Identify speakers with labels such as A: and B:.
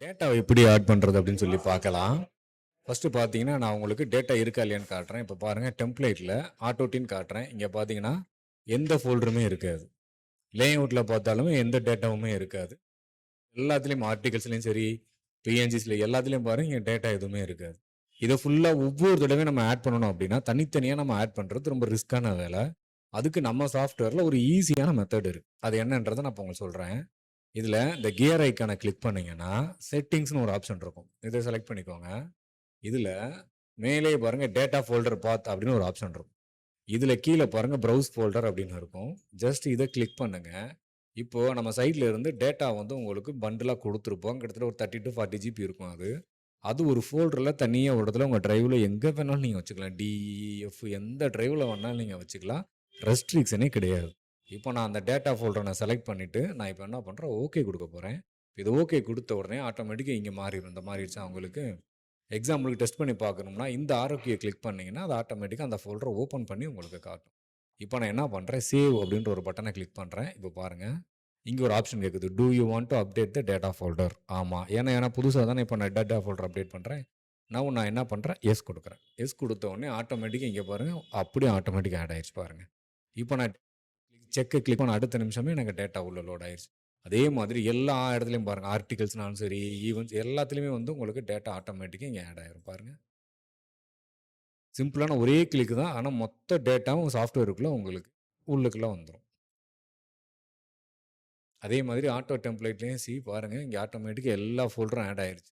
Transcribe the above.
A: டேட்டாவை எப்படி ஆட் பண்ணுறது அப்படின்னு சொல்லி பார்க்கலாம். ஃபஸ்ட்டு பார்த்தீங்கன்னா நான் உங்களுக்கு டேட்டா இருக்கா இல்லையான்னு காட்டுறேன். இப்போ பாருங்கள் டெம்ப்ளேட்டில் ஆட்டோட்டின்னு காட்டுறேன். இங்கே பார்த்தீங்கன்னா எந்த ஃபோல்டருமே இருக்காது. லேஅவுட்டில் பார்த்தாலுமே எந்த டேட்டாவுமே இருக்காது. எல்லாத்துலேயும் ஆர்டிகல்ஸ்லையும் சரி, பிஎன்ஜிஸில் எல்லாத்துலேயும் பாருங்கள் இங்கே டேட்டா எதுவுமே இருக்காது. இதை ஃபுல்லாக ஒவ்வொரு தடவையும் நம்ம ஆட் பண்ணணும் அப்படின்னா தனித்தனியாக நம்ம ஆட் பண்ணுறது ரொம்ப ரிஸ்க்கான வேலை. அதுக்கு நம்ம சாஃப்ட்வேரில் ஒரு ஈஸியான மெத்தட் இருக்குது. அது என்னன்றதை நான் இப்போ உங்களுக்கு சொல்கிறேன். இதில் இந்த கியர் ஐக்கானை கிளிக் பண்ணிங்கன்னா செட்டிங்ஸ்னு ஒரு ஆப்ஷன் இருக்கும். இதை செலக்ட் பண்ணிக்கோங்க. இதில் மேலே பாருங்கள் டேட்டா ஃபோல்டர் பாத் அப்படின்னு ஒரு ஆப்ஷன் இருக்கும். இதில் கீழே பாருங்கள் ப்ரௌஸ் ஃபோல்டர் அப்படின்னு இருக்கும். ஜஸ்ட் இதை கிளிக் பண்ணுங்கள். இப்போது நம்ம சைடில் இருந்து டேட்டா வந்து உங்களுக்கு பண்டிலாக கொடுத்துருப்போம். கிட்டத்தட்ட ஒரு 30 to 40 GB இருக்கும். அது ஒரு ஃபோல்டரில் தனியாக ஒரு இடத்துல உங்கள் ட்ரைவில் எங்கே வேணாலும் நீங்கள் வச்சுக்கலாம். டிஇஎஃப் எந்த ட்ரைவில் வேணாலும் நீங்கள் வச்சுக்கலாம். ரெஸ்ட்ரிக்ஷனே கிடையாது. இப்போ நான் அந்த டேட்டா ஃபோல்டரை நான் செலக்ட் பண்ணிவிட்டு நான் இப்போ என்ன பண்ணுறேன், ஓகே கொடுக்க போகிறேன். இது ஓகே கொடுத்த உடனே ஆட்டோமேட்டிக்காக இங்கே மாறிடும். இந்த மாறிடுச்சா உங்களுக்கு எக்ஸாம்பிளுக்கு டெஸ்ட் பண்ணி பார்க்கணும்னா இந்த ஆரோக்கியை கிளிக் பண்ணிங்கன்னா அது ஆட்டோமேட்டிக்காக அந்த ஃபோல்டரை ஓப்பன் பண்ணி உங்களுக்கு காட்டும். இப்போ நான் என்ன பண்ணுறேன், சேவ் அப்படின்ற ஒரு பட்டனை கிளிக் பண்ணுறேன். இப்போ பாருங்கள் இங்கே ஒரு ஆப்ஷன் கேட்குது, do you want to update the data folder. ஆமாம், ஏன்னா புதுசாக தானே இப்போ நான் டேட்டா ஃபோல்டர் அப்டேட் பண்ணுறேன். நான் என்ன பண்ணுறேன், எஸ் கொடுக்குறேன். எஸ் கொடுத்த உடனே ஆட்டோமேட்டிக்காக இங்கே பாருங்கள் அப்படியே ஆட்டோமேட்டிக்காக ஆட் ஆயிடுச்சு பாருங்கள். இப்போ நான் செக்கை கிளிக் பண்ண அடுத்த நிமிஷமே எனக்கு டேட்டா உள்ள லோட் ஆயிடுச்சு. அதே மாதிரி எல்லா இடத்துலையும் பாருங்கள், ஆர்டிகல்ஸ்னாலும் சரி, ஈவெண்ட்ஸ் எல்லாத்துலேயுமே வந்து உங்களுக்கு டேட்டா ஆட்டோமேட்டிக்காக இங்கே ஆட் ஆயிரும் பாருங்கள். சிம்பிளான ஒரே கிளிக் தான், ஆனால் மொத்த டேட்டாவும் சாஃப்ட்வேருக்குள்ளே உங்களுக்கு உள்ளுக்குள்ளே வந்துடும். அதே மாதிரி ஆட்டோ டெம்ப்ளேட்லேயும் பாருங்கள் இங்கே ஆட்டோமேட்டிக்காக எல்லா ஃபோல்டரும் ஆட் ஆயிடுச்சு.